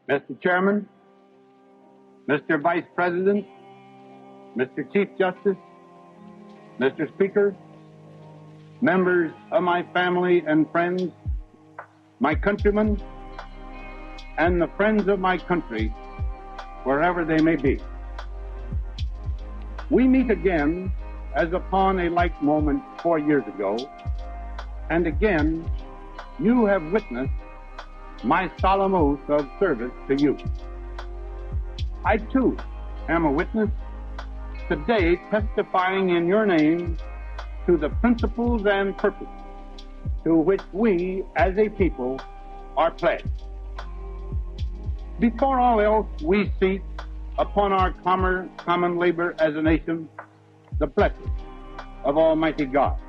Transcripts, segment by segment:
Mr. Chairman, Mr. Vice President, Mr. Chief Justice, Mr. Speaker, members of my family and friends, my countrymen, and the friends of my country, wherever they may be. We meet again as upon a like moment 4 years ago, and again you have witnessed my solemn oath of service to you. I too am a witness today, testifying in your name to the principles and purposes to which we as a people are pledged. Before all else, we seek upon our common labor as a nation the blessing of Almighty God.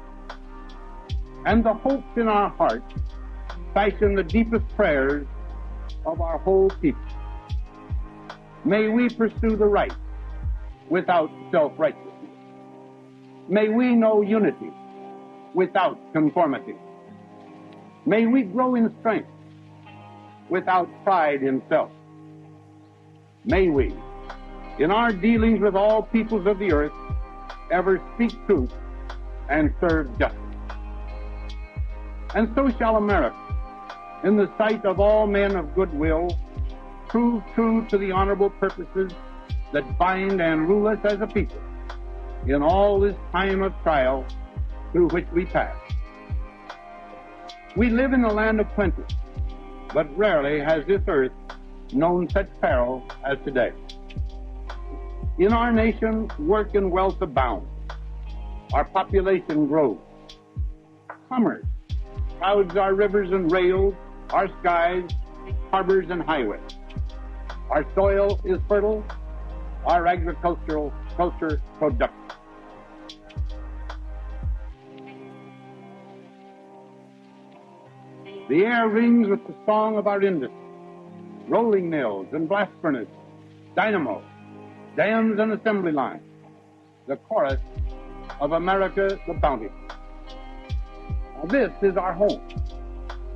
And the hopes in our hearts fashion the deepest prayers of our whole people. May we pursue the right without self-righteousness. May we know unity without conformity. May we grow in strength without pride in self. May we, in our dealings with all peoples of the earth, ever speak truth and serve justice. And so shall America, in the sight of all men of goodwill, prove true to the honorable purposes that bind and rule us as a people in all this time of trial through which we pass. We live in a land of plenty, but rarely has this earth known such peril as today. In our nation, work and wealth abound. Our population grows. Commerce crowds our rivers and rails, our skies, harbors and highways. Our soil is fertile, our agriculture productive. The air rings with the song of our industry, rolling mills and blast furnaces, dynamo, dams and assembly lines, the chorus of America the Bountiful. Now, this is our home,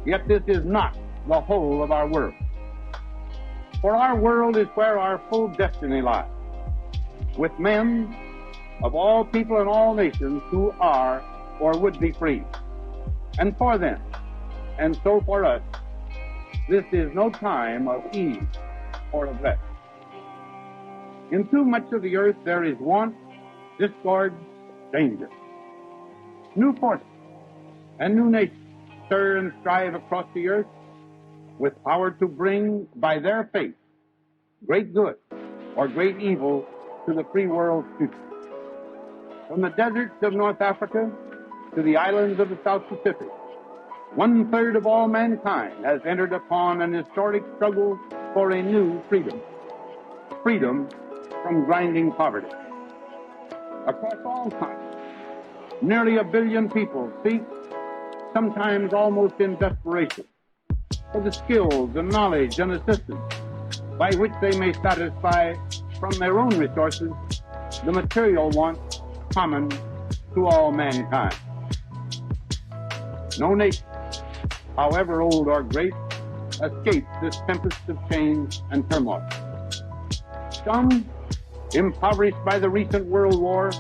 yet this is not the whole of our world. For our world is where our full destiny lies, with men of all people and all nations who are or would be free. And for them, and so for us, this is no time of ease or of rest. In too much of the earth there is want, discord, danger. New forces and new nations stir and strive across the earth with power to bring by their faith great good or great evil to the free world's future. From the deserts of North Africa to the islands of the South Pacific, 1/3 of all mankind has entered upon an historic struggle for a new freedom. Freedom from grinding poverty. Across all continents, nearly 1 billion people seek, sometimes almost in desperation, for the skills and knowledge and assistance by which they may satisfy from their own resources the material wants common to all mankind. No nation, however old or great, escapes this tempest of change and turmoil. Some, impoverished by the recent world war,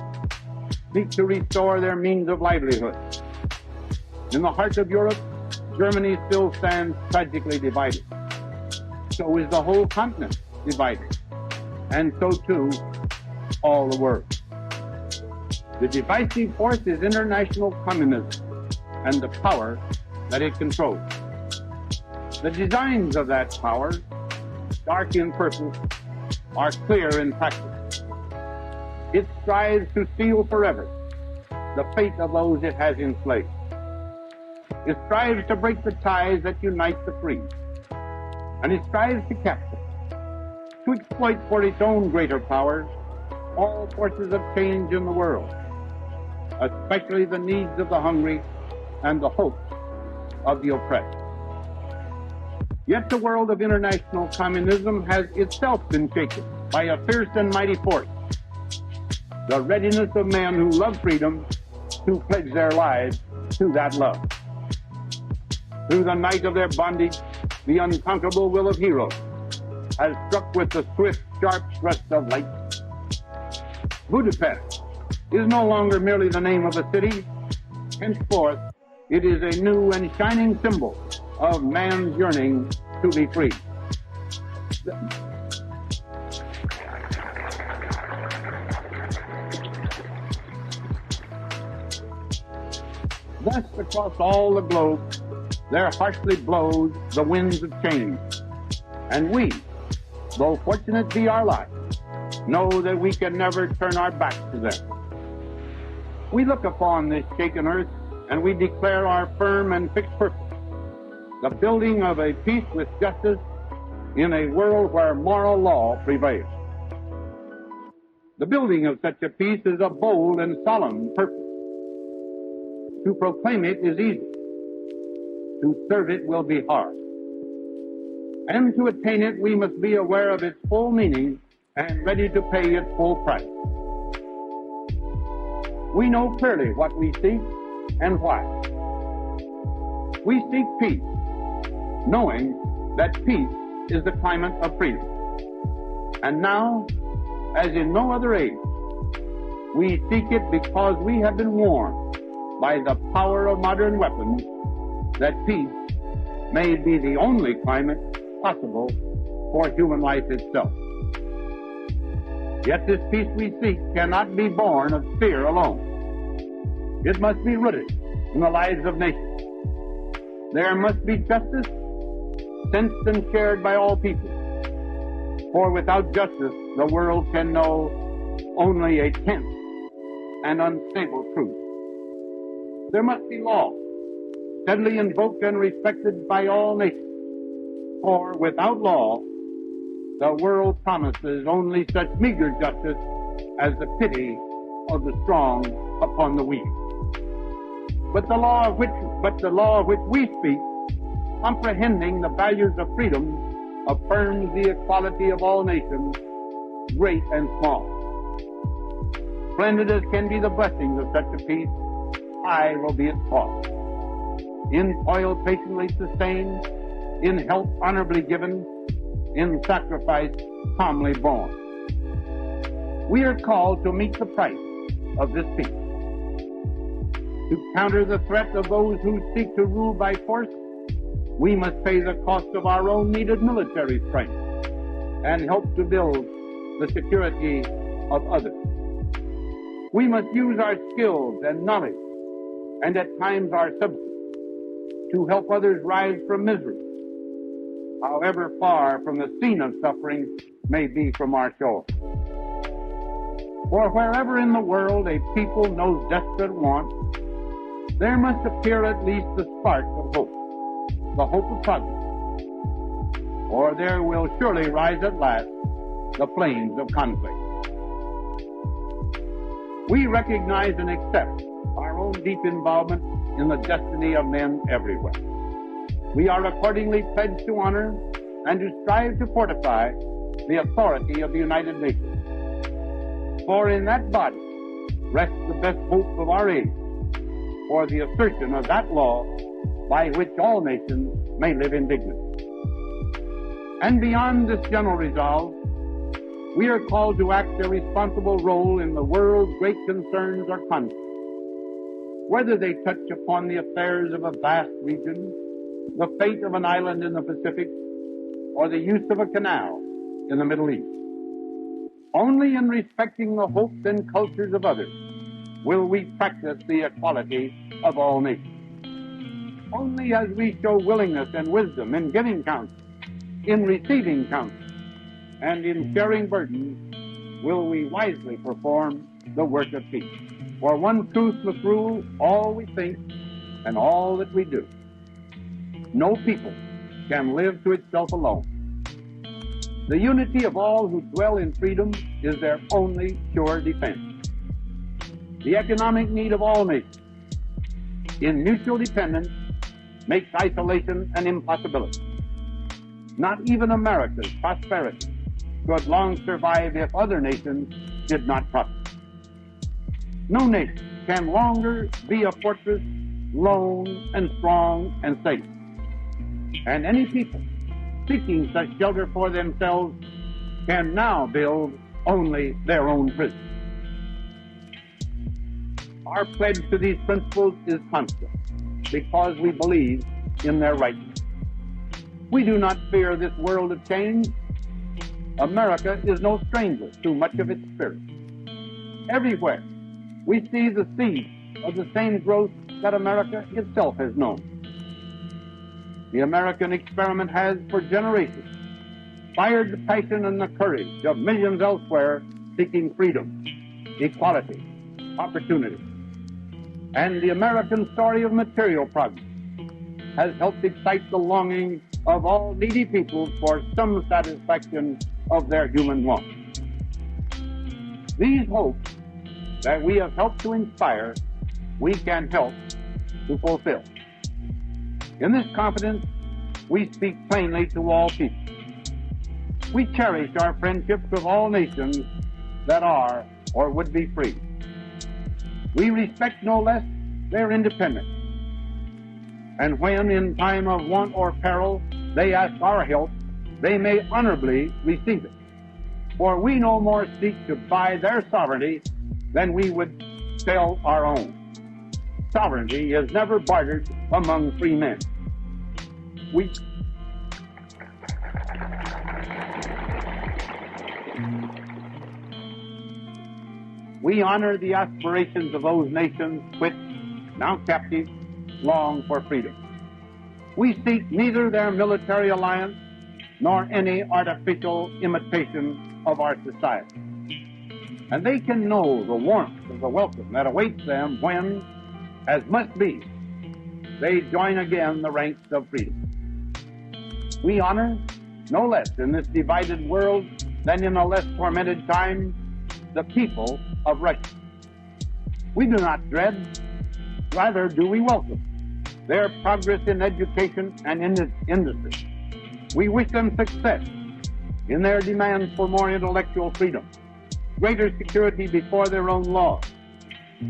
seek to restore their means of livelihood. In the heart of Europe, Germany still stands tragically divided. So is the whole continent divided, and so too all the world. The divisive force is international communism and the power that it controls. The designs of that power, dark in purpose, are clear in practice. It strives to seal forever the fate of those it has enslaved. It strives to break the ties that unite the free. And it strives to capture, to exploit for its own greater power, all forces of change in the world, especially the needs of the hungry and the hopes of the oppressed. Yet the world of international communism has itself been shaken by a fierce and mighty force, the readiness of men who love freedom to pledge their lives to that love. Through the night of their bondage, the unconquerable will of heroes has struck with the swift, sharp thrust of light. Budapest is no longer merely the name of a city. Henceforth, it is a new and shining symbol of man's yearning to be free. Thus, across all the globe, there harshly blows the winds of change. And we, though fortunate be our lot, know that we can never turn our backs to them. We look upon this shaken earth and we declare our firm and fixed purpose, the building of a peace with justice in a world where moral law prevails. The building of such a peace is a bold and solemn purpose. To proclaim it is easy. To serve it will be hard. And to attain it, we must be aware of its full meaning and ready to pay its full price. We know clearly what we seek and why. We seek peace, knowing that peace is the climate of freedom. And now, as in no other age, we seek it because we have been warned by the power of modern weapons that peace may be the only climate possible for human life itself. Yet this peace we seek cannot be born of fear alone. It must be rooted in the lives of nations. There must be justice, sensed and shared by all people. For without justice, the world can know only a tense and unstable truth. There must be law, steadily invoked and respected by all nations. For without law, the world promises only such meager justice as the pity of the strong upon the weak. But the law of which we speak, comprehending the values of freedom, affirms the equality of all nations, great and small. Splendid as can be the blessings of such a peace, high will be its cost. In toil patiently sustained, in health honorably given, in sacrifice calmly borne. We are called to meet the price of this peace. To counter the threat of those who seek to rule by force, we must pay the cost of our own needed military strength and help to build the security of others. We must use our skills and knowledge, and at times our substance, to help others rise from misery, however far from the scene of suffering may be from our shore. For wherever in the world a people knows desperate want, there must appear at least the spark of hope, the hope of progress, or there will surely rise at last the flames of conflict. We recognize and accept our own deep involvement in the destiny of men everywhere. We are accordingly pledged to honor and to strive to fortify the authority of the United Nations. For in that body rests the best hope of our age for the assertion of that law by which all nations may live in dignity. And beyond this general resolve, we are called to act a responsible role in the world's great concerns or conflicts, whether they touch upon the affairs of a vast region, the fate of an island in the Pacific, or the use of a canal in the Middle East. Only in respecting the hopes and cultures of others will we practice the equality of all nations. Only as we show willingness and wisdom in giving counsel, in receiving counsel, and in sharing burdens will we wisely perform the work of peace. For one truth must rule all we think and all that we do. No people can live to itself alone. The unity of all who dwell in freedom is their only sure defense. The economic need of all nations in mutual dependence makes isolation an impossibility. Not even America's prosperity could long survive if other nations did not prosper. No nation can longer be a fortress, lone and strong and safe. And any people seeking such shelter for themselves can now build only their own prison. Our pledge to these principles is constant because we believe in their rightness. We do not fear this world of change. America is no stranger to much of its spirit. Everywhere we see the seeds of the same growth that America itself has known. The American experiment has, for generations, fired the passion and the courage of millions elsewhere seeking freedom, equality, opportunity. And the American story of material progress has helped excite the longing of all needy peoples for some satisfaction of their human wants. These hopes that we have helped to inspire, we can help to fulfill. In this confidence, we speak plainly to all people. We cherish our friendships with all nations that are or would be free. We respect no less their independence. And when in time of want or peril they ask our help, they may honorably receive it. For we no more seek to buy their sovereignty than we would sell our own. Sovereignty is never bartered among free men. We honor the aspirations of those nations which, now captive, long for freedom. We seek neither their military alliance nor any artificial imitation of our society. And they can know the warmth of the welcome that awaits them when, as must be, they join again the ranks of freedom. We honor, no less in this divided world than in a less tormented time, the people of Russia. We do not dread, rather do we welcome their progress in education and in industry. We wish them success in their demands for more intellectual freedom, greater security before their own laws,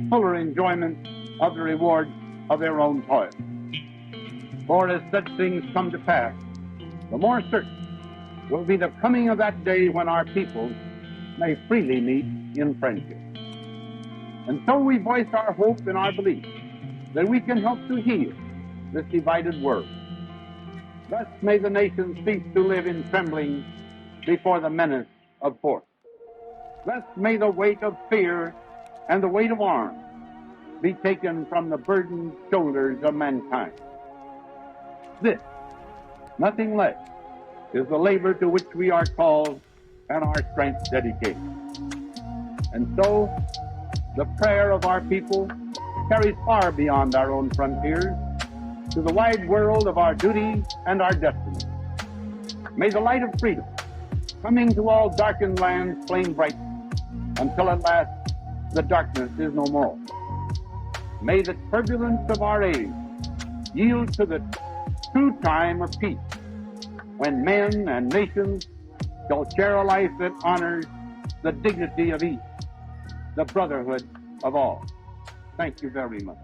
fuller enjoyment of the rewards of their own toil. For as such things come to pass, the more certain will be the coming of that day when our peoples may freely meet in friendship. And so we voice our hope and our belief that we can help to heal this divided world. Thus may the nations cease to live in trembling before the menace of force. Thus may the weight of fear and the weight of arms be taken from the burdened shoulders of mankind. This, nothing less, is the labor to which we are called and our strength dedicated. And so, the prayer of our people carries far beyond our own frontiers to the wide world of our duty and our destiny. May the light of freedom, coming to all darkened lands, flame bright until at last the darkness is no more. May the turbulence of our age yield to the true time of peace, when men and nations shall share a life that honors the dignity of each, the brotherhood of all. Thank you very much.